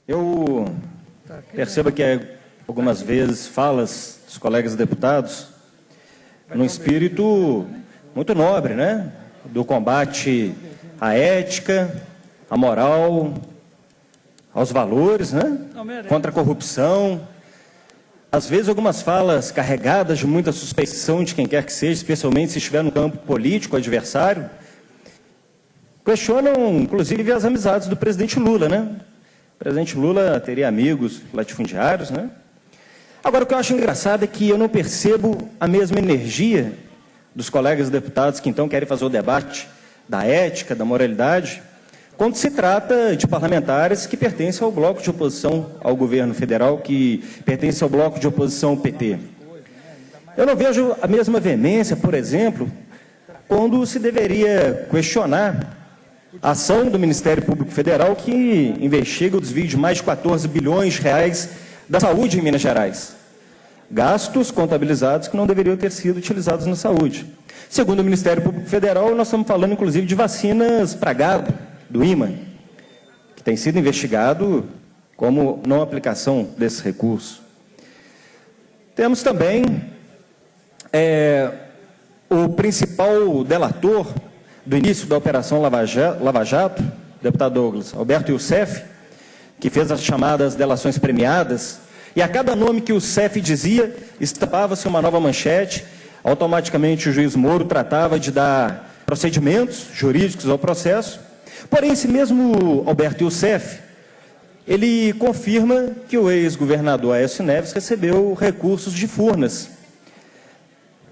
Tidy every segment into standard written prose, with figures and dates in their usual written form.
Eu percebo que algumas vezes falas dos colegas deputados num espírito muito nobre, né? Do combate à ética, à moral, aos valores, né? Contra a corrupção. Às vezes algumas falas carregadas de muita suspeição de quem quer que seja, especialmente se estiver no campo político adversário, questionam, inclusive, as amizades do presidente Lula, né? O presidente Lula teria amigos latifundiários, né? Agora, o que eu acho engraçado é que eu não percebo a mesma energia dos colegas deputados que, então, querem fazer o debate da ética, da moralidade, quando se trata de parlamentares que pertencem ao bloco de oposição ao governo federal, que pertencem ao bloco de oposição ao PT. Eu não vejo a mesma veemência, por exemplo, quando se deveria questionar a ação do Ministério Público Federal, que investiga o desvio de mais de 14 bilhões de reais da saúde em Minas Gerais. Gastos contabilizados que não deveriam ter sido utilizados na saúde. Segundo o Ministério Público Federal, nós estamos falando, inclusive, de vacinas para gado, do IMA, que tem sido investigado como não aplicação desse recurso. Temos também o principal delator do início da Operação Lava Jato, o deputado Douglas Alberto Youssef, que fez as chamadas delações premiadas, e a cada nome que o Youssef dizia, estampava-se uma nova manchete, automaticamente o juiz Moro tratava de dar procedimentos jurídicos ao processo. Porém, esse mesmo Alberto Youssef, ele confirma que o ex-governador Aécio Neves recebeu recursos de Furnas.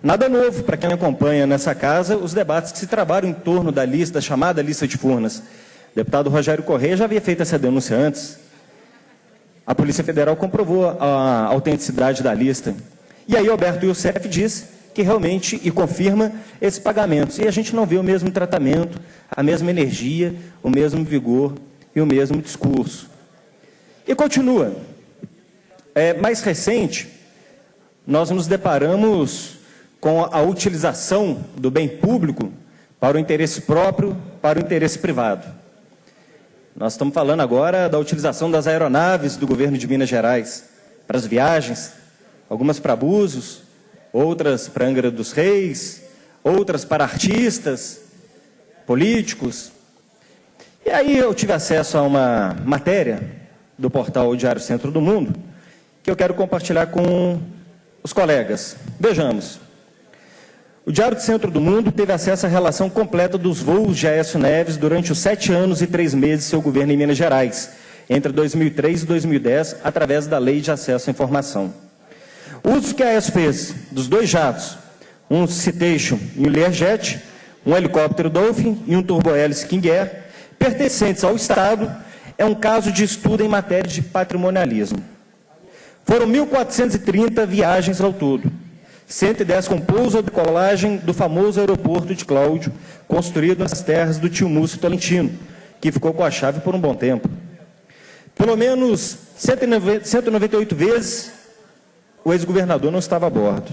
Nada novo para quem acompanha nessa casa os debates que se trabalham em torno da lista, da chamada lista de Furnas. O deputado Rogério Correia já havia feito essa denúncia antes. A Polícia Federal comprovou a autenticidade da lista. E aí Alberto Youssef disse que realmente, e confirma, esses pagamentos. E a gente não vê o mesmo tratamento, a mesma energia, o mesmo vigor e o mesmo discurso. E continua. Mais recente, nós nos deparamos com a utilização do bem público para o interesse próprio, para o interesse privado. Nós estamos falando agora da utilização das aeronaves do governo de Minas Gerais para as viagens, algumas para Búzios, outras para Angra dos Reis, outras para artistas, políticos. E aí eu tive acesso a uma matéria do portal Diário Centro do Mundo que eu quero compartilhar com os colegas. Vejamos. O Diário Centro do Mundo teve acesso à relação completa dos voos de Aécio Neves durante os 7 anos e 3 meses de seu governo em Minas Gerais, entre 2003 e 2010, através da Lei de Acesso à Informação. O uso que a Aécio fez dos 2 jatos, um Citation e um Learjet, um helicóptero Dolphin e um turbohélice King Air, pertencentes ao Estado, é um caso de estudo em matéria de patrimonialismo. Foram 1.430 viagens ao todo, 110 com pouso ou decolagem do famoso aeroporto de Cláudio, construído nas terras do tio Múcio Tolentino, que ficou com a chave por um bom tempo. Pelo menos 198 vezes, o ex-governador não estava a bordo.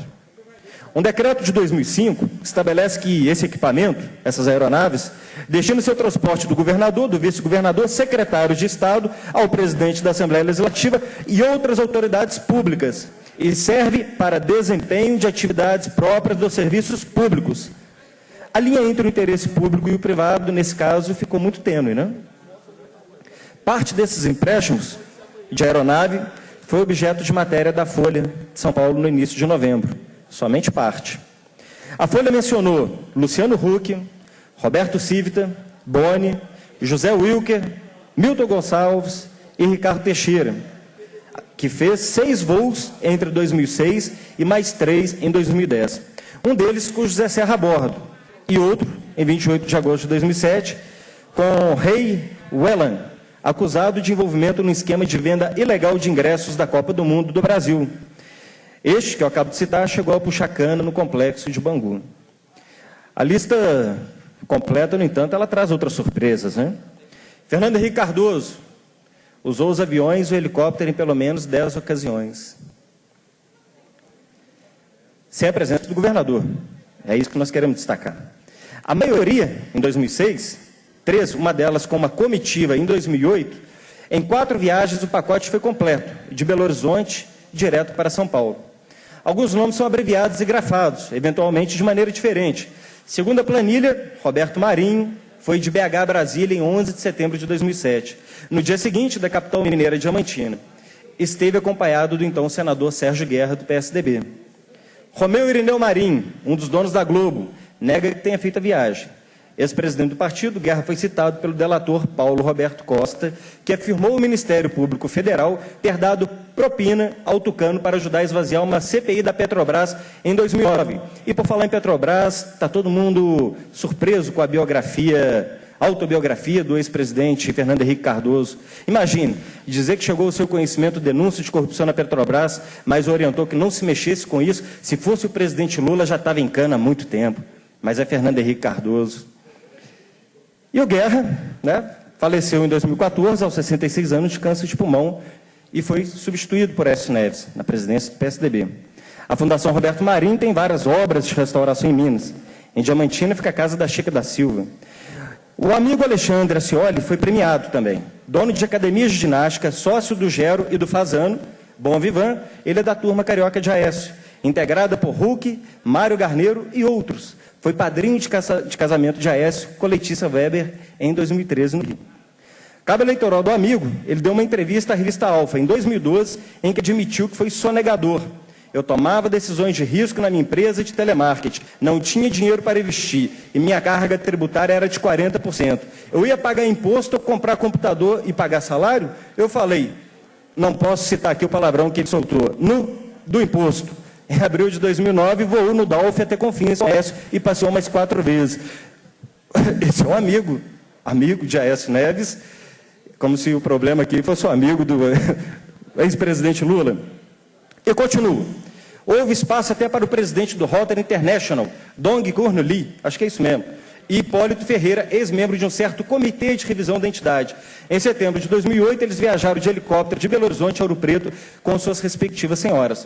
Um decreto de 2005 estabelece que esse equipamento, essas aeronaves, destina seu transporte do governador, do vice-governador, secretário de Estado, ao presidente da Assembleia Legislativa e outras autoridades públicas, e serve para desempenho de atividades próprias dos serviços públicos. A linha entre o interesse público e o privado, nesse caso, ficou muito tênue, né? Parte desses empréstimos de aeronave foi objeto de matéria da Folha de São Paulo no início de novembro, somente parte. A Folha mencionou Luciano Huck, Roberto Civita, Boni, José Wilker, Milton Gonçalves e Ricardo Teixeira, que fez 6 voos entre 2006 e mais 3 em 2010. Um deles com José Serra a bordo, e outro, em 28 de agosto de 2007, com Ray Whelan, acusado de envolvimento no esquema de venda ilegal de ingressos da Copa do Mundo do Brasil. Este, que eu acabo de citar, chegou a puxar cana no complexo de Bangu. A lista completa, no entanto, ela traz outras surpresas, né? Fernando Henrique Cardoso usou os aviões e o helicóptero em pelo menos 10 ocasiões, sem a presença do governador. É isso que nós queremos destacar. A maioria, em 2006, 3, uma delas com uma comitiva em 2008, Em 4 viagens, o pacote foi completo, de Belo Horizonte, direto para São Paulo. Alguns nomes são abreviados e grafados, eventualmente de maneira diferente. Segundo a planilha, Roberto Marinho foi de BH a Brasília em 11 de setembro de 2007. No dia seguinte, da capital mineira Diamantina. Esteve acompanhado do então senador Sérgio Guerra, do PSDB. Romeu Irineu Marinho, um dos donos da Globo, nega que tenha feito a viagem. Ex-presidente do partido, Guerra foi citado pelo delator Paulo Roberto Costa, que afirmou ao Ministério Público Federal ter dado propina ao Tucano para ajudar a esvaziar uma CPI da Petrobras em 2009. E por falar em Petrobras, está todo mundo surpreso com a autobiografia do ex-presidente Fernando Henrique Cardoso. Imagine, dizer que chegou ao seu conhecimento denúncia de corrupção na Petrobras, mas orientou que não se mexesse com isso. Se fosse o presidente Lula, já estava em cana há muito tempo. Mas é Fernando Henrique Cardoso. E o Guerra, faleceu em 2014, aos 66 anos, de câncer de pulmão, e foi substituído por Aécio Neves, na presidência do PSDB. A Fundação Roberto Marinho tem várias obras de restauração em Minas. Em Diamantina fica a casa da Chica da Silva. O amigo Alexandre Ascioli foi premiado também. Dono de academias de ginástica, sócio do Gero e do Fazano, Bom Vivan, ele é da turma carioca de Aécio, integrada por Hulk, Mário Garneiro e outros. Foi padrinho de casamento de Aécio com Letícia Weber em 2013 no Rio. Cabo eleitoral do amigo, ele deu uma entrevista à revista Alfa em 2012, em que admitiu que foi sonegador. Eu tomava decisões de risco na minha empresa de telemarketing, não tinha dinheiro para investir e minha carga tributária era de 40%. Eu ia pagar imposto ou comprar computador e pagar salário? Eu falei, não posso citar aqui o palavrão que ele soltou, do imposto. Em abril de 2009, voou no Dolphin até Confins, Aécio, e passou mais 4 vezes. Esse é um amigo de Aécio Neves, como se o problema aqui fosse o amigo do ex-presidente Lula. Eu continuo. Houve espaço até para o presidente do Rotary International, Dong Kurno Lee, acho que é isso mesmo, e Hipólito Ferreira, ex-membro de um certo comitê de revisão da entidade. Em setembro de 2008, eles viajaram de helicóptero de Belo Horizonte a Ouro Preto com suas respectivas senhoras.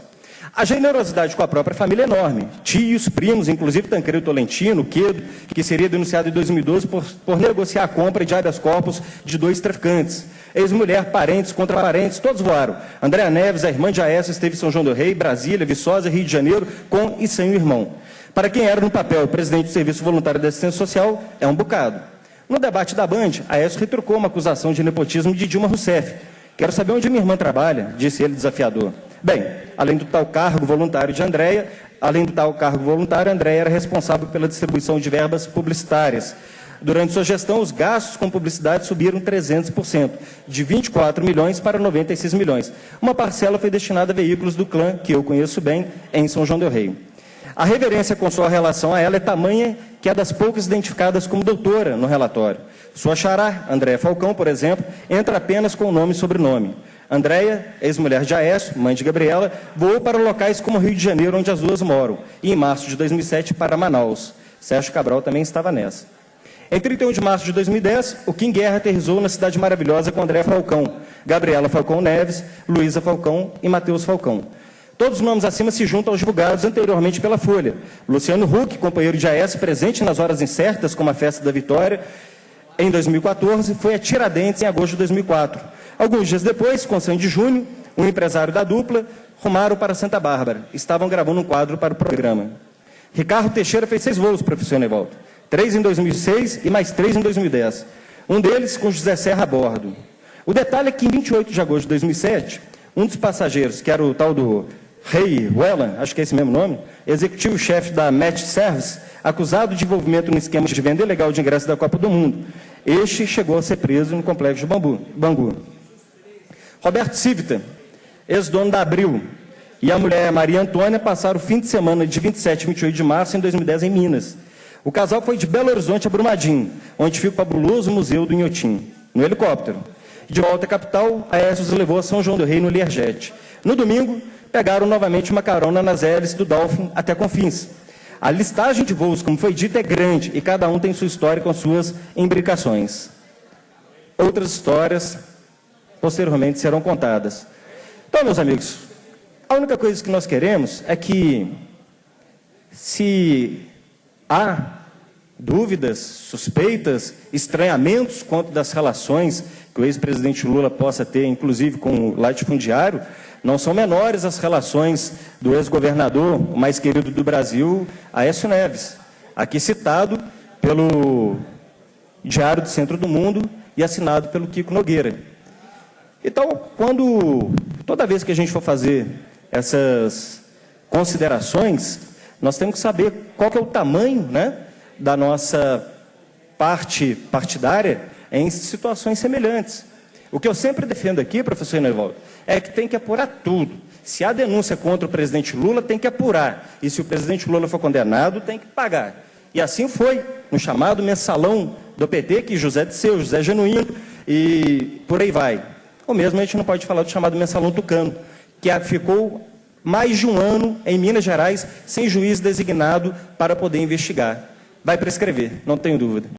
A generosidade com a própria família é enorme. Tios, primos, inclusive Tancredo Tolentino, Quedo, que seria denunciado em 2012 por negociar a compra de habeas corpus de 2 traficantes. Ex-mulher, parentes, contra parentes, todos voaram. Andréa Neves, a irmã de Aécio, esteve em São João do Rei, Brasília, Viçosa, Rio de Janeiro, com e sem o irmão. Para quem era no papel o presidente do Serviço Voluntário de Assistência Social, é um bocado. No debate da Band, Aécio retrucou uma acusação de nepotismo de Dilma Rousseff. Quero saber onde minha irmã trabalha, disse ele desafiador. Bem, além do tal cargo voluntário de Andréa, Andréa era responsável pela distribuição de verbas publicitárias. Durante sua gestão, os gastos com publicidade subiram 300%, de 24 milhões para 96 milhões. Uma parcela foi destinada a veículos do clã, que eu conheço bem, em São João del Rei. A reverência com sua relação a ela é tamanha que é das poucas identificadas como doutora no relatório. Sua xará, Andréa Falcão, por exemplo, entra apenas com o nome e sobrenome. Andréa, ex-mulher de Aécio, mãe de Gabriela, voou para locais como Rio de Janeiro, onde as duas moram, e em março de 2007 para Manaus. Sérgio Cabral também estava nessa. Em 31 de março de 2010, o Kim Guerra aterrissou na Cidade Maravilhosa com Andréa Falcão, Gabriela Falcão Neves, Luísa Falcão e Matheus Falcão. Todos os nomes acima se juntam aos divulgados anteriormente pela Folha. Luciano Huck, companheiro de Aécio, presente nas horas incertas, como a Festa da Vitória, em 2014, foi a Tiradentes em agosto de 2004. Alguns dias depois, com Sandy Júnior, um empresário da dupla, rumaram para Santa Bárbara. Estavam gravando um quadro para o programa. Ricardo Teixeira fez 6 voos, professor Nevaldo. 3 em 2006 e mais 3 em 2010. Um deles com José Serra a bordo. O detalhe é que em 28 de agosto de 2007, um dos passageiros, que era o tal do Ray Whelan, acho que é esse mesmo nome, executivo-chefe da Match Service, acusado de envolvimento no esquema de venda ilegal de ingressos da Copa do Mundo. Este chegou a ser preso no complexo de Bangu. Roberto Civita, ex-dono da Abril, e a mulher Maria Antônia passaram o fim de semana de 27 e 28 de março em 2010 em Minas. O casal foi de Belo Horizonte a Brumadinho, onde fica o fabuloso Museu do Inhotim, no helicóptero. De volta à capital, Aécio os levou a São João do Rei no Learjet. No domingo, pegaram novamente uma carona nas hélices do Dolphin até Confins. A listagem de voos, como foi dito, é grande e cada um tem sua história com suas imbricações. Outras histórias posteriormente serão contadas. Então, meus amigos, a única coisa que nós queremos é que, se há dúvidas, suspeitas, estranhamentos quanto das relações que o ex-presidente Lula possa ter, inclusive com o latifundiário, não são menores as relações do ex-governador, o mais querido do Brasil, Aécio Neves, aqui citado pelo Diário do Centro do Mundo e assinado pelo Kiko Nogueira. Então, toda vez que a gente for fazer essas considerações, nós temos que saber qual que é o tamanho, né, da nossa parte partidária em situações semelhantes. O que eu sempre defendo aqui, professor Nevaldo, é que tem que apurar tudo. Se há denúncia contra o presidente Lula, tem que apurar. E se o presidente Lula for condenado, tem que pagar. E assim foi, no chamado mensalão do PT, que José Disseu, José Genuíno, e por aí vai. Ou mesmo a gente não pode falar do chamado mensalão Tucano, que ficou mais de um ano em Minas Gerais sem juiz designado para poder investigar. Vai prescrever, não tenho dúvida.